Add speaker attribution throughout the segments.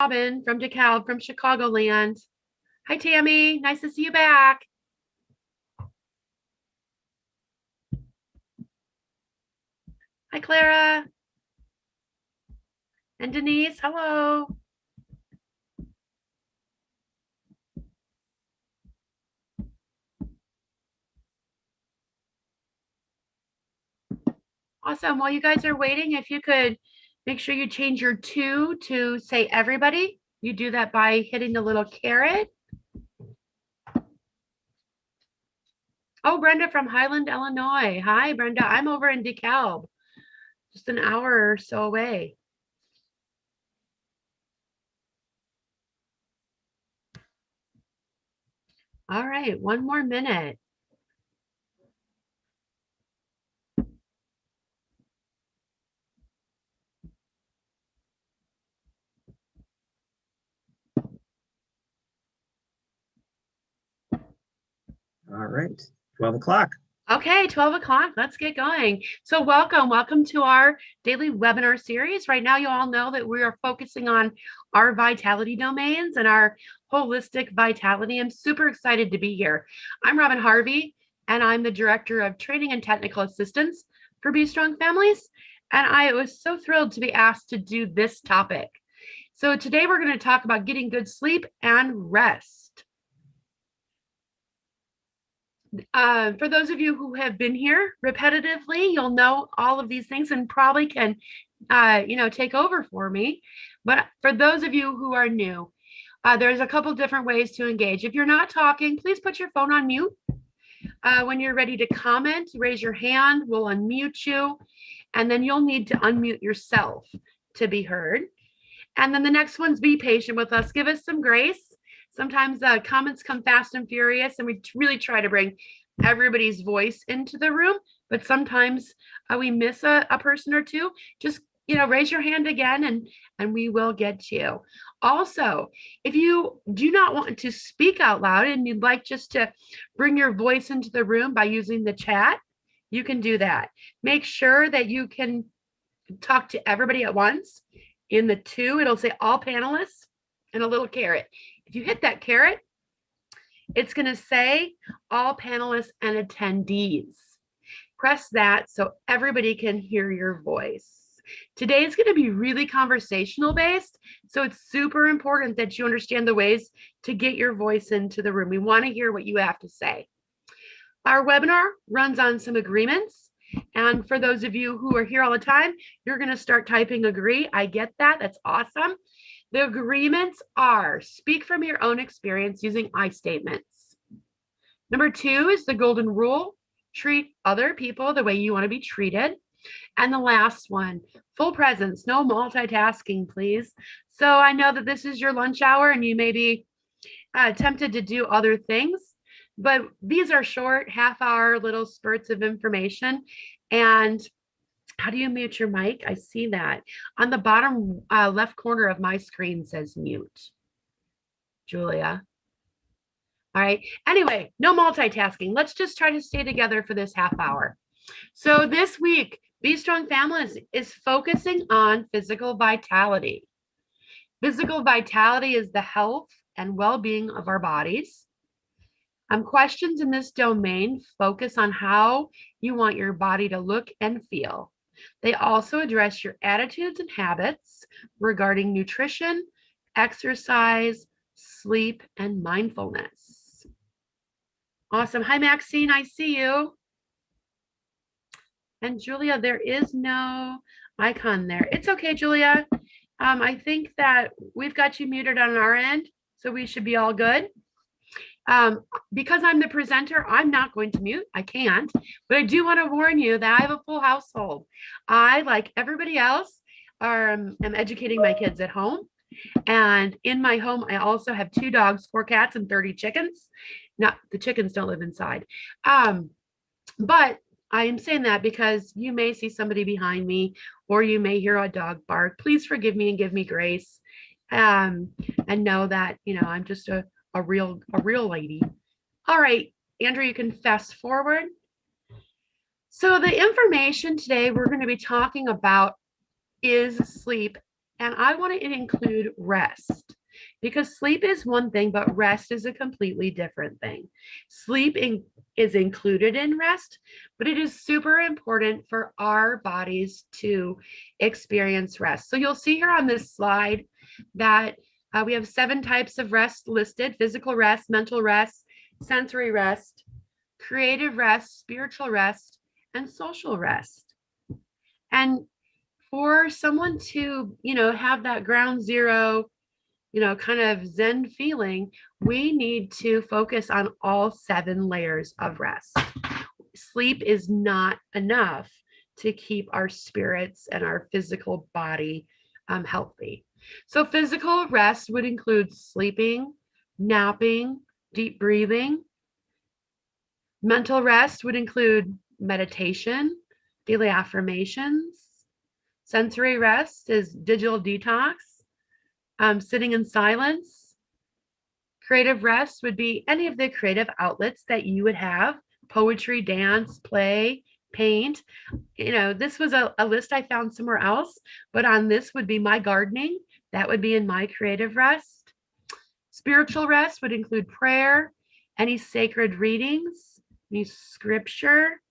Speaker 1: Robyn from DeKalb, from Chicagoland. Hi, Tammy. Nice to see you back. Hi, Clara. And Denise, hello. Awesome. While you guys are waiting, if you could make sure you change your to say everybody. You do that by hitting the little caret. Oh, Brenda from Highland, Illinois. Hi, Brenda. I'm over in DeKalb, just an hour or so away. All right, one more minute.
Speaker 2: All right, 12 o'clock.
Speaker 1: Okay, 12 o'clock. Let's get going. So welcome to our daily webinar series. Right now, you all know that we are focusing on our vitality domains and our holistic vitality. I'm super excited to be here. I'm Robyn Harvey, and I'm the Director of Training and Technical Assistance for Be Strong Families. And I was so thrilled to be asked to do this topic. So today we're going to talk about getting good sleep and rest. For those of you who have been here repetitively, you'll know all of these things and probably can, take over for me. But for those of you who are new, there's a couple different ways to engage. If you're not talking, please put your phone on mute. When you're ready to comment, raise your hand, we'll unmute you, and then you'll need to unmute yourself to be heard. And then the next one's be patient with us. Give us some grace. Sometimes comments come fast and furious, and we really try to bring everybody's voice into the room, but sometimes we miss a person or two. Just, raise your hand again and we will get you. Also, if you do not want to speak out loud and you'd like just to bring your voice into the room by using the chat, you can do that. Make sure that you can talk to everybody at once. In the to, it'll say all panelists and a little caret. If you hit that caret, it's going to say all panelists and attendees. Press that so everybody can hear your voice. Today is going to be really conversational based, so it's super important that you understand the ways to get your voice into the room. We want to hear what you have to say. Our webinar runs on some agreements. And for those of you who are here all the time, you're going to start typing agree. I get that. That's awesome. The agreements are speak from your own experience using I statements. Number 2 is the golden rule. Treat other people the way you want to be treated. And the last one, full presence, no multitasking, please. So I know that this is your lunch hour and you may be tempted to do other things, but these are short half-hour little spurts of information. And how do you mute your mic? I see that on the bottom left corner of my screen says mute. Julia. All right. Anyway, no multitasking. Let's just try to stay together for this half hour. So this week, Be Strong Families is focusing on physical vitality. Physical vitality is the health and well-being of our bodies. Questions in this domain focus on how you want your body to look and feel. They also address your attitudes and habits regarding nutrition, exercise, sleep, and mindfulness. Awesome. Hi, Maxine. I see you. And Julia, there is no icon there. It's okay, Julia. I think that we've got you muted on our end, so we should be all good. Because I'm the presenter, I'm not going to mute. I can't, but I do want to warn you that I have a full household. I, like everybody else, am educating my kids at home. And in my home, I also have 2 dogs, 4 cats, and 30 chickens. Not the chickens don't live inside. But I am saying that because you may see somebody behind me or you may hear a dog bark. Please forgive me and give me grace. And know that, I'm just a real lady. All right, Andrew, you can fast forward. So the information today we're going to be talking about is sleep And I want to include rest because sleep is one thing, but rest is a completely different thing. Is included in rest, but it is super important for our bodies to experience rest. So you'll see here on this slide that we have 7 types of rest listed: physical rest, mental rest, sensory rest, creative rest, spiritual rest, and social rest. And for someone to, have that ground zero, kind of Zen feeling, we need to focus on all 7 layers of rest. Sleep is not enough to keep our spirits and our physical body healthy. So physical rest would include sleeping, napping, deep breathing. Mental rest would include meditation, daily affirmations. Sensory rest is digital detox, sitting in silence. Creative rest would be any of the creative outlets that you would have: poetry, dance, play, paint. This was a list I found somewhere else, but on this would be my gardening. That would be in my creative rest. Spiritual rest would include prayer, any sacred readings, any scripture,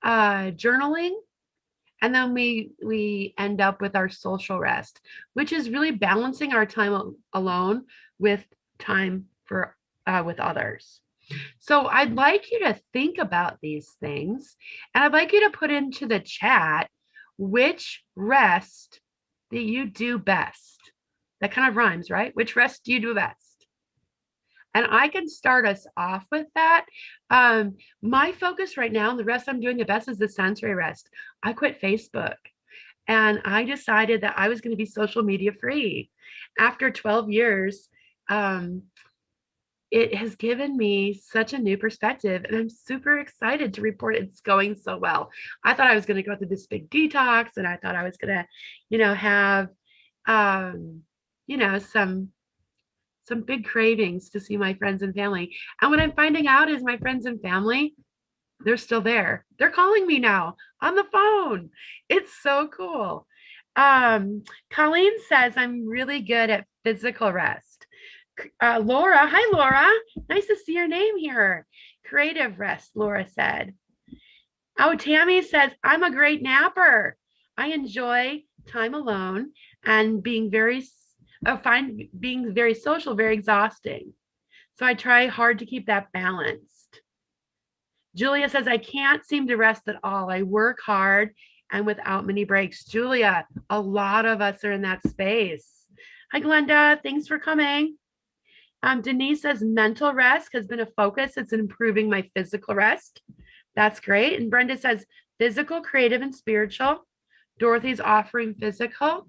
Speaker 1: journaling. And then we end up with our social rest, which is really balancing our time alone with time for with others. So I'd like you to think about these things, and I'd like you to put into the chat which rest that you do best. That kind of rhymes, right? Which rest do you do best? And I can start us off with that. My focus right now, and the rest I'm doing the best, is the sensory rest. I quit Facebook and I decided that I was going to be social media free. After 12 years, it has given me such a new perspective, and I'm super excited to report it's going so well. I thought I was going to go through this big detox, and I thought I was going to, have, some big cravings to see my friends and family. And what I'm finding out is my friends and family, they're still there. They're calling me now on the phone. It's so cool. Colleen says I'm really good at physical rest. Laura, hi Laura. Nice to see your name here. Creative rest, Laura said. Oh, Tammy says I'm a great napper. I enjoy time alone and find being very social very exhausting. So I try hard to keep that balanced. Julia says, I can't seem to rest at all. I work hard and without many breaks. Julia, a lot of us are in that space. Hi, Glenda. Thanks for coming. Denise says, mental rest has been a focus. It's improving my physical rest. That's great. And Brenda says, physical, creative, and spiritual. Dorothy's offering physical.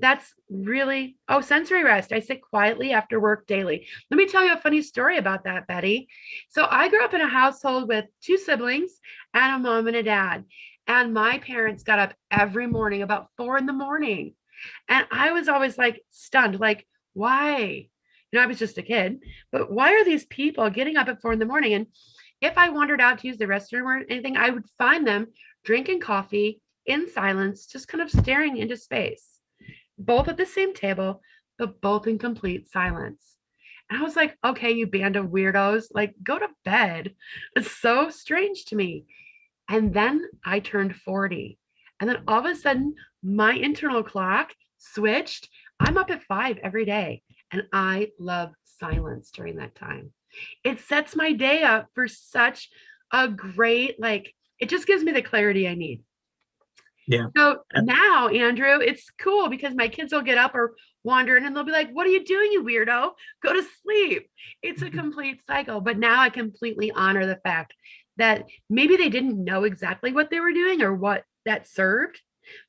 Speaker 1: That's really, sensory rest. I sit quietly after work daily. Let me tell you a funny story about that, Betty. So I grew up in a household with 2 siblings and a mom and a dad. And my parents got up every morning about 4 a.m. And I was always like stunned, like, why? I was just a kid, but why are these people getting up at 4 a.m? And if I wandered out to use the restroom or anything, I would find them drinking coffee in silence, just kind of staring into space. Both at the same table, but both in complete silence. And I was like, okay, you band of weirdos, like go to bed. It's so strange to me. And then I turned 40. And then all of a sudden, my internal clock switched. I'm up at 5 every day. And I love silence during that time. It sets my day up for such a great, it just gives me the clarity I need.
Speaker 2: Yeah.
Speaker 1: So now, Andrew, it's cool because my kids will get up or wander in and they'll be like, what are you doing, you weirdo? Go to sleep. It's a complete cycle. But now I completely honor the fact that maybe they didn't know exactly what they were doing or what that served,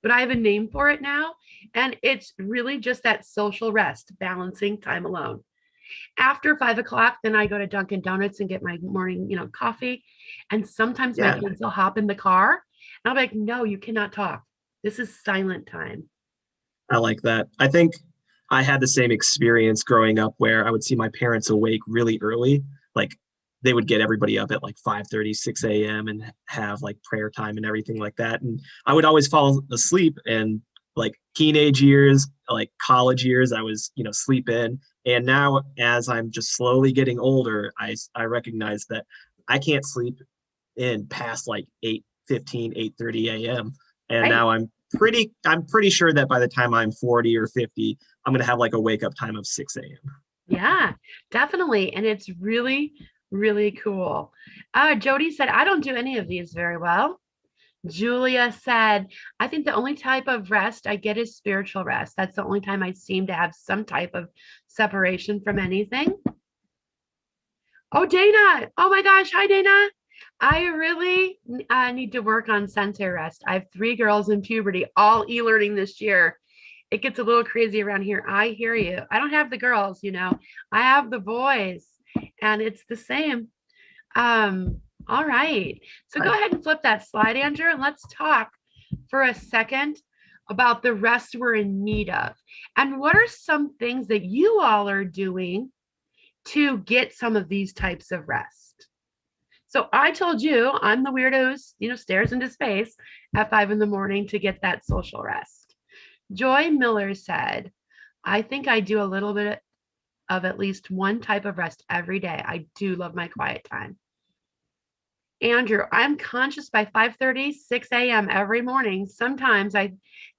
Speaker 1: but I have a name for it now. And it's really just that social rest, balancing time alone. After 5 o'clock, then I go to Dunkin' Donuts and get my morning, coffee. And sometimes my kids will hop in the car. And I'm like, no, you cannot talk. This is silent time.
Speaker 2: I like that. I think I had the same experience growing up where I would see my parents awake really early. Like they would get everybody up at like 5:30, 6 a.m. and have like prayer time and everything like that. And I would always fall asleep and like teenage years, like college years, I was, sleep in. And now as I'm just slowly getting older, I recognize that I can't sleep in past like 8:15, 8:30 a.m. And
Speaker 1: Right.
Speaker 2: now I'm pretty sure that by the time I'm 40 or 50, I'm gonna have like a wake up time of 6 a.m.
Speaker 1: Yeah, definitely. And it's really, really cool. Jody said, I don't do any of these very well. Julia said, I think the only type of rest I get is spiritual rest. That's the only time I seem to have some type of separation from anything. Oh, Dana. Oh my gosh. Hi, Dana. I really need to work on sensory rest. I have 3 girls in puberty, all e-learning this year. It gets a little crazy around here. I hear you. I don't have the girls, I have the boys, and it's the same. All right. So go ahead and flip that slide, Andrew, and let's talk for a second about the rest we're in need of. And what are some things that you all are doing to get some of these types of rest? So I told you I'm the weirdo who, stares into space at 5 a.m. to get that social rest. Joy Miller said, I think I do a little bit of at least one type of rest every day. I do love my quiet time. Andrew, I'm conscious by 5:30, 6 a.m. every morning. Sometimes I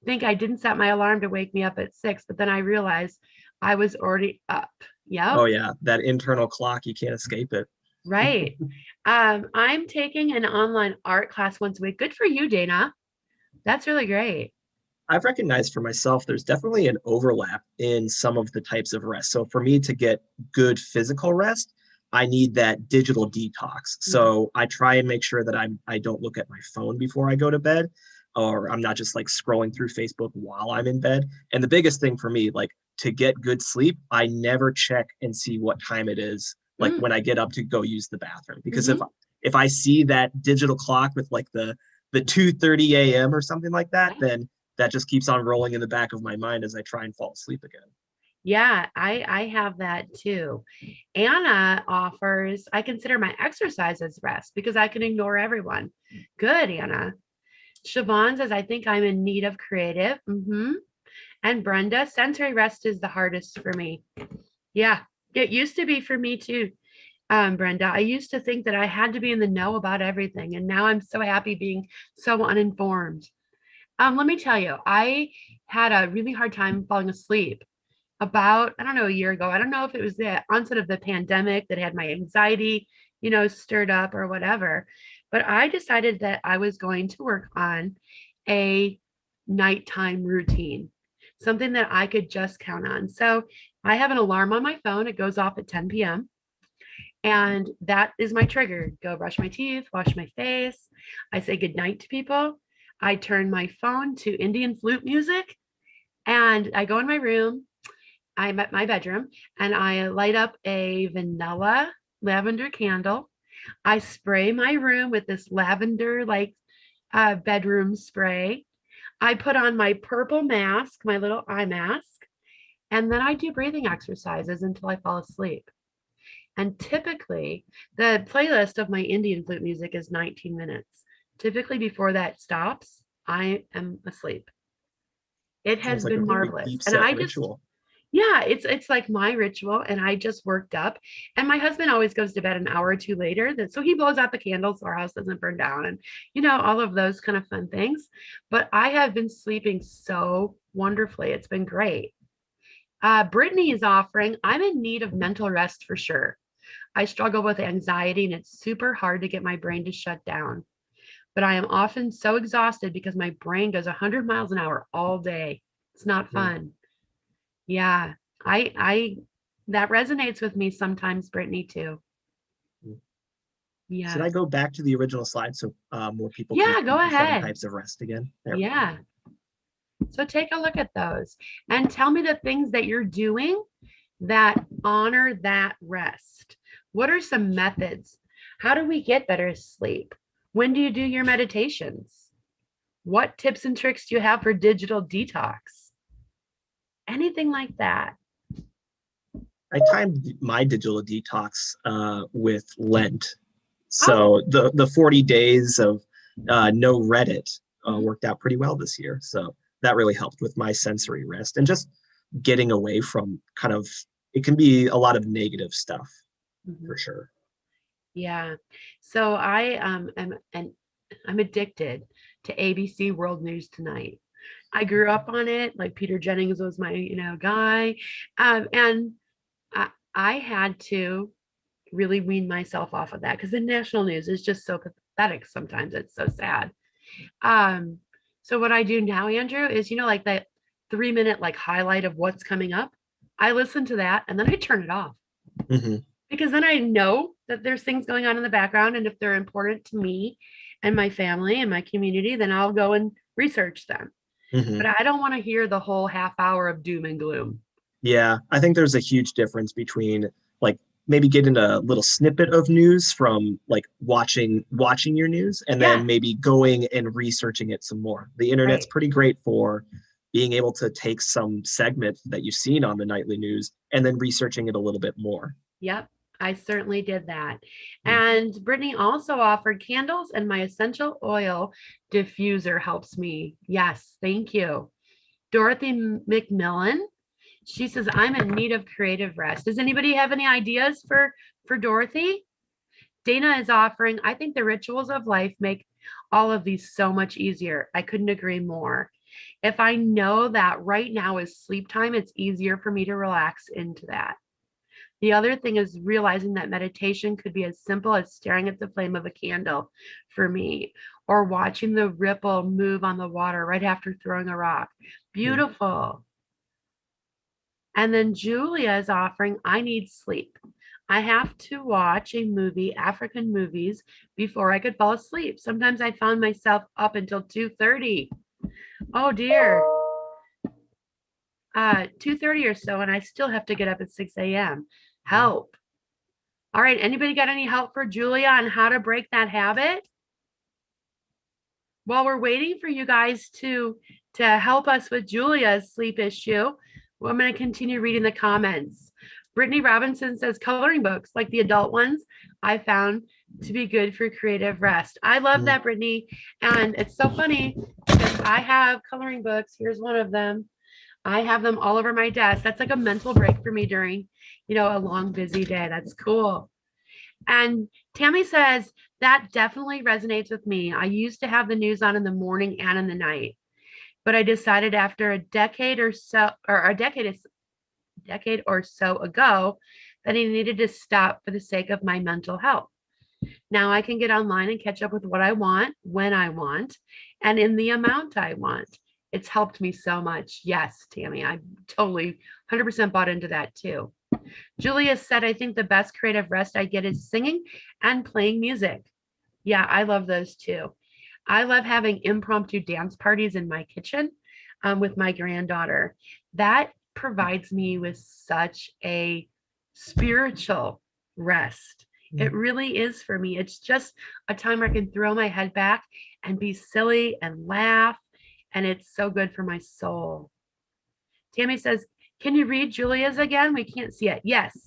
Speaker 1: think I didn't set my alarm to wake me up at 6, but then I realized I was already up. Yep.
Speaker 2: Oh yeah, that internal clock, you can't escape it.
Speaker 1: Right. I'm taking an online art class once a week. Good for you, Dana. That's really great.
Speaker 2: I've recognized for myself, there's definitely an overlap in some of the types of rest. So for me to get good physical rest, I need that digital detox. So I try and make sure that I don't look at my phone before I go to bed, or I'm not just like scrolling through Facebook while I'm in bed. And the biggest thing for me, like to get good sleep, I never check and see what time it is, like when I get up to go use the bathroom. Because if I see that digital clock with like the 2:30 a.m. or something like that, then that just keeps on rolling in the back of my mind as I try and fall asleep again.
Speaker 1: Yeah, I have that too. Anna offers, I consider my exercise as rest because I can ignore everyone. Good, Anna. Siobhan says, I think I'm in need of creative. And Brenda, sensory rest is the hardest for me. Yeah, it used to be for me too, Brenda. I used to think that I had to be in the know about everything. And now I'm so happy being so uninformed. Let me tell you, I had a really hard time falling asleep about, I don't know, a year ago. I don't know if it was the onset of the pandemic that had my anxiety, stirred up or whatever. But I decided that I was going to work on a nighttime routine, something that I could just count on. So I have an alarm on my phone. It goes off at 10 p.m. And that is my trigger. Go brush my teeth, wash my face. I say goodnight to people. I turn my phone to Indian flute music and I go in my room. I'm at my bedroom and I light up a vanilla lavender candle. I spray my room with this lavender bedroom spray. I put on my purple mask, my little eye mask, and then I do breathing exercises until I fall asleep. And typically, the playlist of my Indian flute music is 19 minutes. Typically, before that stops, I am asleep. It has been marvelous. And I just, yeah, it's like my ritual, and I just worked up. And my husband always goes to bed an hour or two later, so he blows out the candles so our house doesn't burn down, and all of those kind of fun things. But I have been sleeping so wonderfully. It's been great. Brittany is offering, I'm in need of mental rest for sure. I struggle with anxiety and it's super hard to get my brain to shut down. But I am often so exhausted because my brain goes 100 miles an hour all day. It's not fun. Yeah, I that resonates with me sometimes, Brittany, too.
Speaker 2: Yeah. Should I go back to the original slide so more people
Speaker 1: can go ahead.
Speaker 2: 7 types of rest again?
Speaker 1: Yeah. So take a look at those and tell me the things that you're doing that honor that rest. What are some methods? How do we get better sleep? When do you do your meditations? What tips and tricks do you have for digital detox? Anything like that.
Speaker 2: I timed my digital detox with Lent. So the 40 days of no Reddit worked out pretty well this year. So that really helped with my sensory rest and just getting away from kind of, it can be a lot of negative stuff
Speaker 1: Mhm.
Speaker 2: for sure.
Speaker 1: Yeah. So I am and I'm addicted to ABC World News Tonight. I grew up on it. Like Peter Jennings was my, guy. And I had to really wean myself off of that because the national news is just so pathetic sometimes. It's so sad. Um, so what I do now, Andrew, is like that 3 minute like highlight of what's coming up. I listen to that and then I turn it off
Speaker 2: Hmm.
Speaker 1: because then I know that there's things going on in the background. And if they're important to me and my family and my community, then I'll go and research them.
Speaker 2: Hmm.
Speaker 1: But I don't want to hear the whole half hour of doom and gloom.
Speaker 2: Yeah, I think there's a huge difference between like maybe getting a little snippet of news from like watching your news and then
Speaker 1: Yeah,
Speaker 2: maybe going and researching it some more. The internet's
Speaker 1: right.
Speaker 2: pretty great for being able to take some segment that you've seen on the nightly news and then researching it a little bit more.
Speaker 1: Yep, I certainly did that. And Brittany also offered candles, and my essential oil diffuser helps me. Yes, thank you. Dorothy McMillan, she says, I'm in need of creative rest. Does anybody have any ideas for Dorothy? Dana is offering, I think the rituals of life make all of these so much easier. I couldn't agree more. If I know that right now is sleep time, it's easier for me to relax into that. The other thing is realizing that meditation could be as simple as staring at the flame of a candle for me, or watching the ripple move on the water right after throwing a rock.
Speaker 2: Mhm.
Speaker 1: Beautiful. And then Julia is offering, I need sleep. I have to watch a movie, African movies, before I could fall asleep. Sometimes I found myself up until 2:30. Oh dear. 2:30 or so, and I still have to get up at 6 a.m. Help. All right, anybody got any help for Julia on how to break that habit? While we're waiting for you guys to help us with Julia's sleep issue, well, I'm going to continue reading the comments. Brittany Robinson says coloring books, like the adult ones, I found to be good for creative rest. I love
Speaker 2: Mhm.
Speaker 1: that, Brittany. And it's so funny because I have coloring books. Here's one of them. I have them all over my desk. That's like a mental break for me during, a long, busy day. That's cool. And Tammy says, that definitely resonates with me. I used to have the news on in the morning and in the night, but I decided after a decade or so, or decade or so ago, that I needed to stop for the sake of my mental health. Now I can get online and catch up with what I want, when I want, and in the amount I want. It's helped me so much. Yes, Tammy, I totally 100% bought into that too. Julia said, I think the best creative rest I get is singing and playing music. Yeah, I love those too. I love having impromptu dance parties in my kitchen with my granddaughter. That provides me with such a spiritual rest. It really is for me. It's just a time where I can throw my head back and be silly and laugh. And it's so good for my soul. Tammy says, can you read Julia's again? We can't see it. Yes.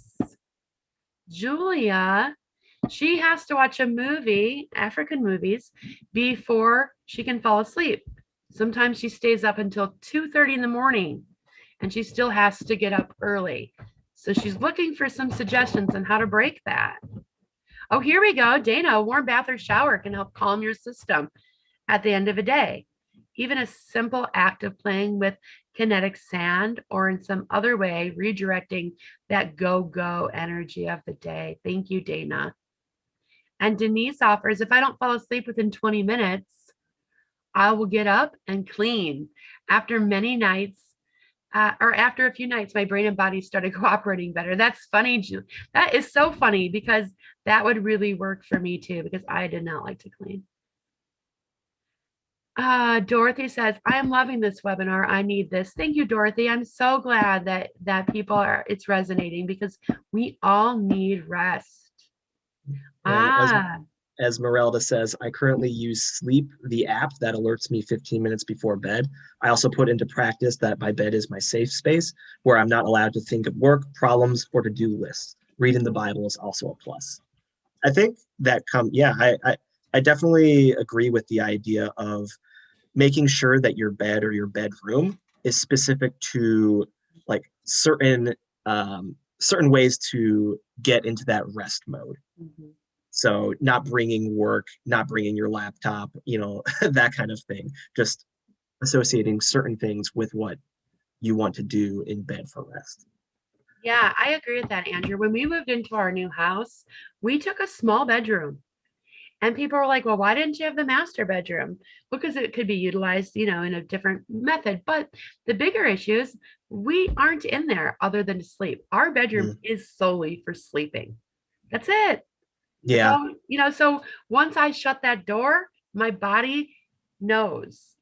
Speaker 1: Julia, she has to watch a movie, African movies, before she can fall asleep. Sometimes she stays up until 2:30 in the morning and she still has to get up early. So she's looking for some suggestions on how to break that. Oh, here we go. Dana, a warm bath or shower can help calm your system at the end of a day. Even a simple act of playing with kinetic sand or in some other way, redirecting that go energy of the day. Thank you, Dana. And Denise offers, if I don't fall asleep within 20 minutes, I will get up and clean. After many nights, or after a few nights, my brain and body started cooperating better. That's funny. That is so funny because that would really work for me too, because I did not like to clean. Dorothy says, I am loving this webinar. I need this. Thank you, Dorothy. I'm so glad that people it's resonating because we all need rest.
Speaker 2: And as
Speaker 1: Ah,
Speaker 2: Esmeralda says, I currently use Sleep, the app that alerts me 15 minutes before bed. I also put into practice that my bed is my safe space where I'm not allowed to think of work, problems, or to-do lists. Reading the Bible is also a plus. I think that I definitely agree with the idea of making sure that your bed or your bedroom is specific to like certain ways to get into that rest mode.
Speaker 1: Mhm.
Speaker 2: So not bringing work, not bringing your laptop, that kind of thing. Just associating certain things with what you want to do in bed for rest.
Speaker 1: Yeah, I agree with that, Andrew. When we moved into our new house, we took a small bedroom. And people were like, well, why didn't you have the master bedroom? Because it could be utilized, in a different method. But the bigger issue is we aren't in there other than to sleep. Our bedroom
Speaker 2: Mm,
Speaker 1: is solely for sleeping. That's it. That's
Speaker 2: yeah.
Speaker 1: all, so once I shut that door, my body knows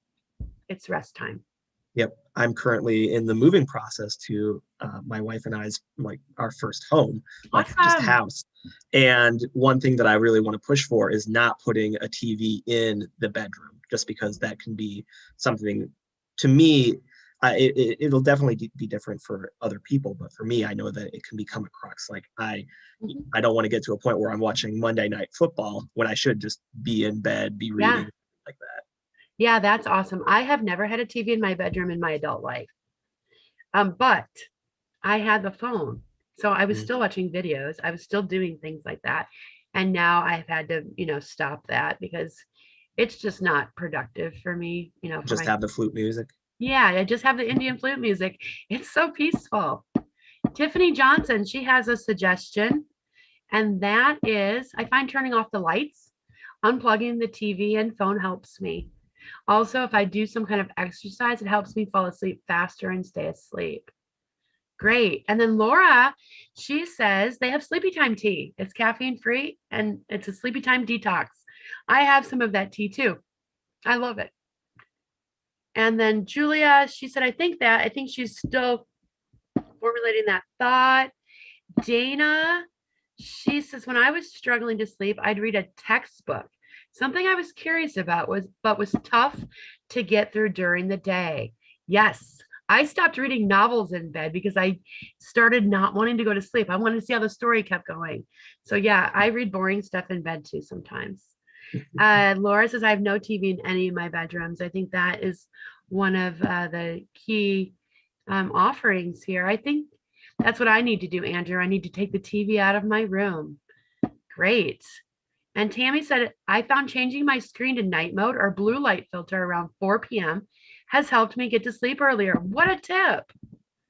Speaker 1: it's rest time.
Speaker 2: Yep. I'm currently in the moving process to my wife and I's like our first home, like just
Speaker 1: Awesome.
Speaker 2: house. And one thing that I really want to push for is not putting a TV in the bedroom, just because that can be something to me. It'll definitely be different for other people, but for me, I know that it can become a crux. Like
Speaker 1: Mhm.
Speaker 2: I don't want to get to a point where I'm watching Monday Night Football when I should just be in bed, be
Speaker 1: Yeah.
Speaker 2: reading like that.
Speaker 1: Yeah, that's awesome. I have never had a TV in my bedroom in my adult life. But I had the phone. So I was
Speaker 2: Mm.
Speaker 1: still watching videos. I was still doing things like that. And now I've had to, stop that because it's just not productive for me, for
Speaker 2: Just
Speaker 1: my,
Speaker 2: have the flute music.
Speaker 1: yeah, I just have the Indian flute music. It's so peaceful. Tiffany Johnson, she has a suggestion, and that is I find turning off the lights, unplugging the TV and phone helps me. Also, if I do some kind of exercise, it helps me fall asleep faster and stay asleep. Great. And then Laura, she says they have sleepy time tea. It's caffeine free and it's a sleepy time detox. I have some of that tea too. I love it. And then Julia, she said, I think she's still formulating that thought. Dana, she says, when I was struggling to sleep, I'd read a textbook. Something I was curious about was tough to get through during the day. Yes, I stopped reading novels in bed because I started not wanting to go to sleep. I wanted to see how the story kept going. So yeah, I read boring stuff in bed too sometimes. Laura says I have no TV in any of my bedrooms. I think that is one of the key offerings here. I think that's what I need to do, Andrew. I need to take the TV out of my room. Great. And Tammy said, I found changing my screen to night mode or blue light filter around 4 p.m. has helped me get to sleep earlier. What a tip.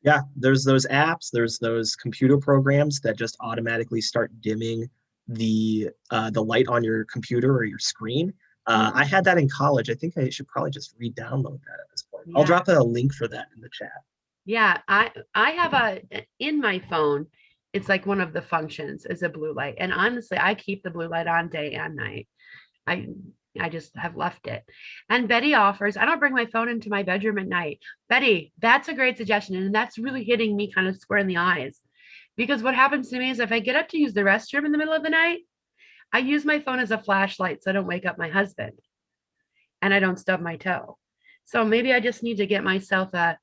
Speaker 2: Yeah, there's those apps, there's those computer programs that just automatically start dimming the light on your computer or your screen. I
Speaker 1: Mhm.
Speaker 2: had that in college. I think I should probably just re-download that at this point. I'll
Speaker 1: Yeah.
Speaker 2: drop a link for that in the chat.
Speaker 1: Yeah. I have in my phone, it's like one of the functions is a blue light. And honestly, I keep the blue light on day and night. I I just have left it. And Betty offers, I don't bring my phone into my bedroom at night. Betty, that's a great suggestion. And that's really hitting me kind of square in the eyes. Because what happens to me is if I get up to use the restroom in the middle of the night, I use my phone as a flashlight so I don't wake up my husband and I don't stub my toe. So maybe I just need to get myself a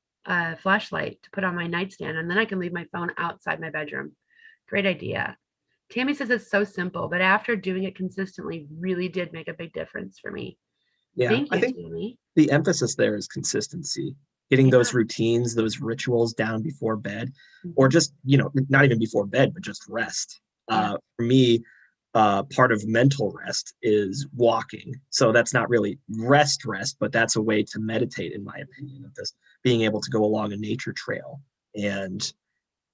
Speaker 1: flashlight to put on my nightstand and then I can leave my phone outside my bedroom. Great idea. Tammy says it's so simple, but after doing it consistently, really did make a big difference for me.
Speaker 2: Yeah,
Speaker 1: Thank
Speaker 2: I
Speaker 1: you,
Speaker 2: think
Speaker 1: Tammy.
Speaker 2: the emphasis there is consistency, getting those
Speaker 1: Yeah.
Speaker 2: routines, those rituals down before bed, or
Speaker 1: Mhm.
Speaker 2: just, not even before bed, but just rest.
Speaker 1: Yeah.
Speaker 2: For me, part of mental rest is walking. So that's not really rest, but that's a way to meditate, in my opinion, of just being able to go along a nature trail and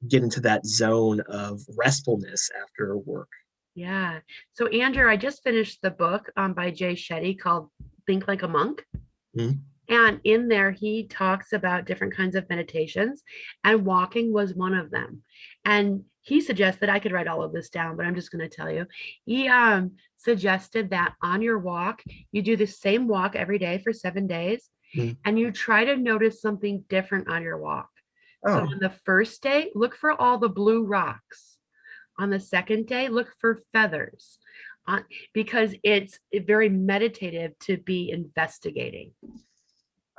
Speaker 2: get into that zone of restfulness after work.
Speaker 1: Yeah. So, Andrew, I just finished the book by Jay Shetty called Think Like a Monk.
Speaker 2: Mhm.
Speaker 1: And in there, he talks about different kinds of meditations, and walking was one of them. And he suggested I could write all of this down, but I'm just going to tell you. He suggested that on your walk, you do the same walk every day for 7 days,
Speaker 2: Mhm.
Speaker 1: and you try to notice something different on your walk. So
Speaker 2: Oh,
Speaker 1: on the first day, look for all the blue rocks. On the second day, look for feathers, uh, because it's very meditative to be investigating.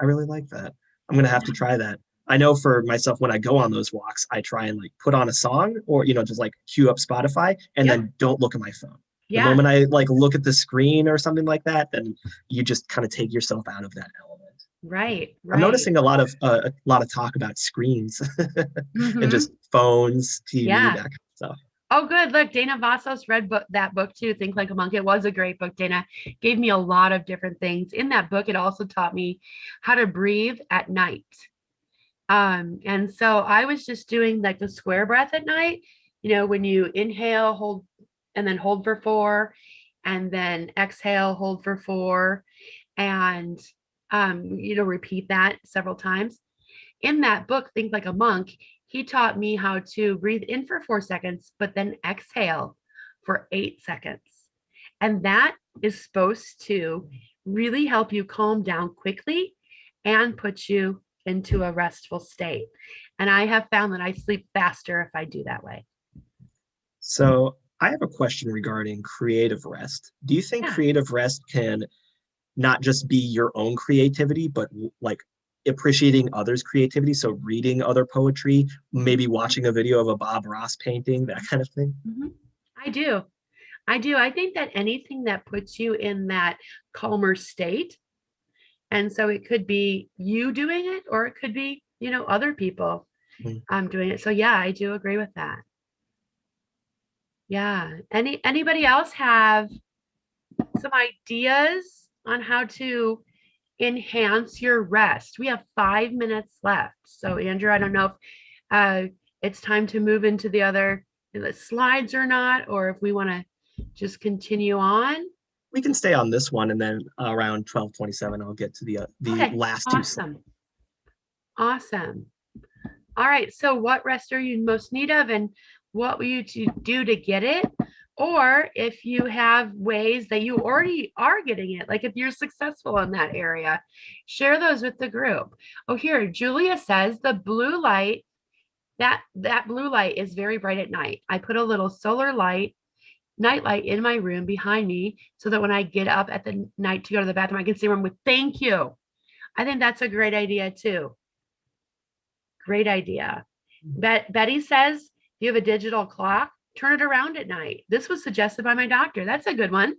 Speaker 2: I really like that. I'm gonna have to try that. I know for myself when I go on those walks, I try and like put on a song or just like queue up Spotify and
Speaker 1: Yep.
Speaker 2: then don't look at my phone. The
Speaker 1: Yeah.
Speaker 2: moment I like look at the screen or something like that, then you just kind of take yourself out of that element.
Speaker 1: Right,
Speaker 2: I'm
Speaker 1: right.
Speaker 2: noticing a lot of talk about screens and
Speaker 1: Hmm.
Speaker 2: just phones, TV, that
Speaker 1: Yeah.
Speaker 2: kind of stuff.
Speaker 1: Oh, good. Look, Dana Vassos read that book too, Think Like a Monk. It was a great book. Dana gave me a lot of different things. In that book, it also taught me how to breathe at night. And so I was just doing like the square breath at night, when you inhale, hold, and then hold for 4, and then exhale, hold for 4, and repeat that several times. In that book, Think Like a Monk, he taught me how to breathe in for 4 seconds, but then exhale for 8 seconds. And that is supposed to really help you calm down quickly and put you into a restful state. And I have found that I sleep faster if I do that way.
Speaker 2: So I have a question regarding creative rest. Do you think
Speaker 1: Yeah.
Speaker 2: creative rest can not just be your own creativity, but like appreciating others' creativity? So reading other poetry, maybe watching a video of a Bob Ross painting, that kind of thing.
Speaker 1: Mhm. I do. I do. I think that anything that puts you in that calmer state. And so it could be you doing it, or it could be, other people
Speaker 2: Mhm.
Speaker 1: doing it. So yeah, I do agree with that. Yeah. Anybody else have some ideas on how to enhance your rest? We have 5 minutes left. So Andrew, I don't know if it's time to move into the slides or not, or if we want to just continue on.
Speaker 2: We can stay on this one, and then around 12:27, I'll get to the
Speaker 1: Okay,
Speaker 2: last two slides.
Speaker 1: awesome. Awesome. All right. So what rest are you most need of, and what will you to do to get it? Or if you have ways that you already are getting it, like if you're successful in that area, share those with the group. Oh, here, Julia says the blue light, that blue light is very bright at night. I put a little solar light, night light in my room behind me so that when I get up at the night to go to the bathroom, I can see room with thank you. I think that's a great idea too. Great idea. Betty says, if you have a digital clock, turn it around at night. This was suggested by my doctor. That's a good one.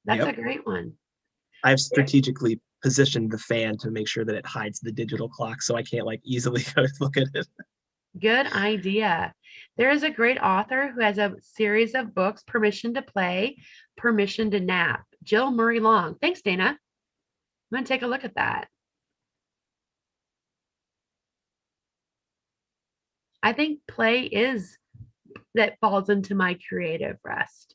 Speaker 1: That's a
Speaker 2: Yep.
Speaker 1: great one.
Speaker 2: I've strategically positioned the fan to make sure that it hides the digital clock so I can't like easily go look at it.
Speaker 1: Good idea. There is a great author who has a series of books, Permission to Play, Permission to Nap. Jill Murray Long. Thanks, Dana. I'm going to take a look at that. I think play is that falls into my creative rest.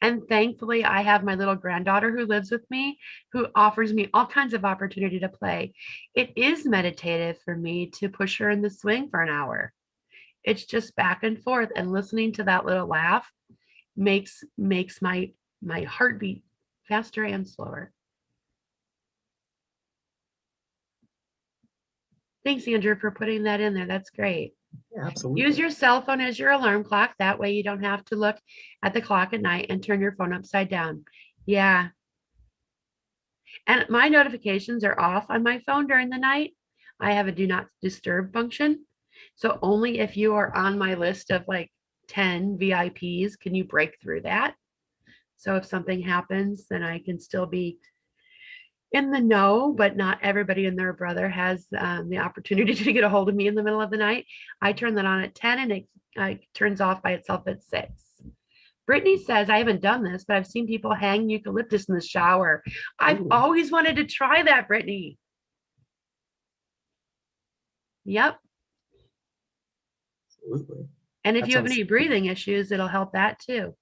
Speaker 1: And thankfully, I have my little granddaughter who lives with me, who offers me all kinds of opportunity to play. It is meditative for me to push her in the swing for an hour. It's just back and forth, and listening to that little laugh makes my heartbeat faster and slower. Thanks, Andrew, for putting that in there. That's great.
Speaker 2: Yeah,
Speaker 1: Use
Speaker 2: absolutely.
Speaker 1: your cell phone as your alarm clock. That way you don't have to look at the clock at night and turn your phone upside down. Yeah. And my notifications are off on my phone during the night. I have a do not disturb function. So only if you are on my list of like 10 VIPs can you break through that. So if something happens, then I can still be in the know, but not everybody and their brother has the opportunity to get a hold of me in the middle of the night. I turn that on at 10 and it turns off by itself at 6. Brittany says, I haven't done this, but I've seen people hang eucalyptus in the shower. I've
Speaker 2: Ooh,
Speaker 1: always wanted to try that, Brittany. Yep.
Speaker 2: absolutely.
Speaker 1: And if
Speaker 2: That
Speaker 1: you have
Speaker 2: sounds
Speaker 1: any breathing issues, it'll help that too.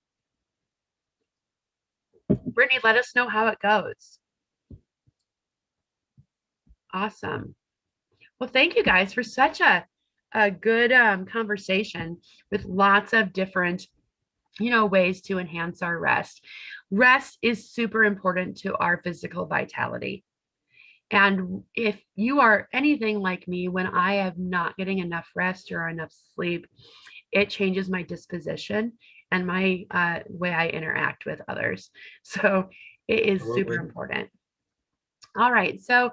Speaker 1: Brittany, let us know how it goes. Awesome. Well, thank you guys for such a good conversation with lots of different, ways to enhance our rest. Rest is super important to our physical vitality. And if you are anything like me, when I am not getting enough rest or enough sleep, it changes my disposition and my way I interact with others. So it is super
Speaker 2: absolutely.
Speaker 1: important. All right. So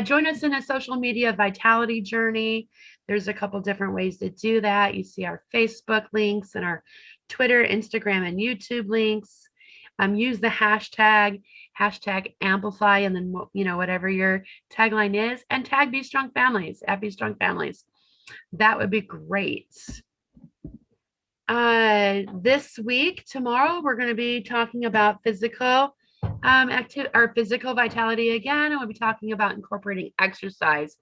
Speaker 1: join us in a social media vitality journey. There's a couple different ways to do that. You see our Facebook links and our Twitter, Instagram, and YouTube links. Use the hashtag hashtag amplify, and then, whatever your tagline is, and tag Be Strong Families at Be Strong Families. That would be great. This week, tomorrow, we're going to be talking about physical physical vitality again, and we'll be talking about incorporating exercise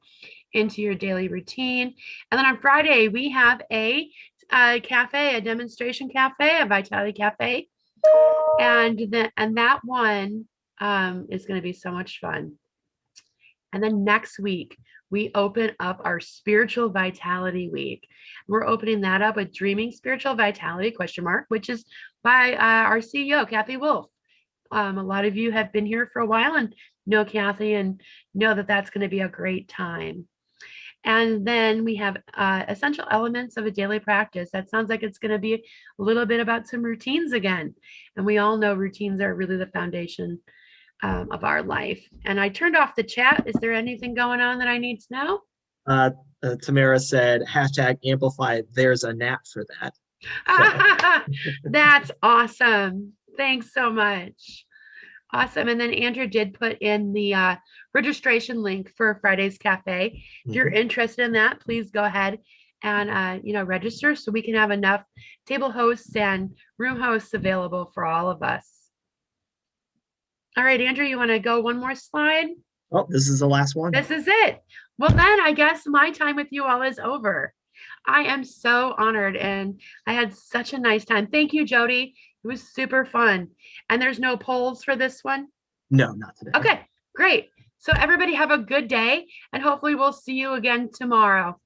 Speaker 1: into your daily routine. And then on Friday, we have a cafe, a demonstration cafe, a Vitality Cafe, and that one is going to be so much fun. And then next week, we open up our Spiritual Vitality Week. We're opening that up with Dreaming Spiritual Vitality, which is by our CEO, Kathy Wolf. A lot of you have been here for a while and know Kathy and know that that's going to be a great time. And then we have essential elements of a daily practice. That sounds like it's going to be a little bit about some routines again. And we all know routines are really the foundation of our life. And I turned off the chat. Is there anything going on that I need to know?
Speaker 2: Tamara said, hashtag amplify. There's a nap for that.
Speaker 1: That's awesome. Thanks so much. Awesome. And then Andrew did put in the registration link for Friday's Cafe. If you're interested in that, please go ahead and register so we can have enough table hosts and room hosts available for all of us. All right, Andrew, you want to go one more slide?
Speaker 2: Oh, this is the last one.
Speaker 1: This is it. Well, then I guess my time with you all is over. I am so honored and I had such a nice time. Thank you, Jody. It was super fun. And there's no polls for this one?
Speaker 2: No, not today.
Speaker 1: Okay, great. So everybody have a good day and hopefully we'll see you again tomorrow.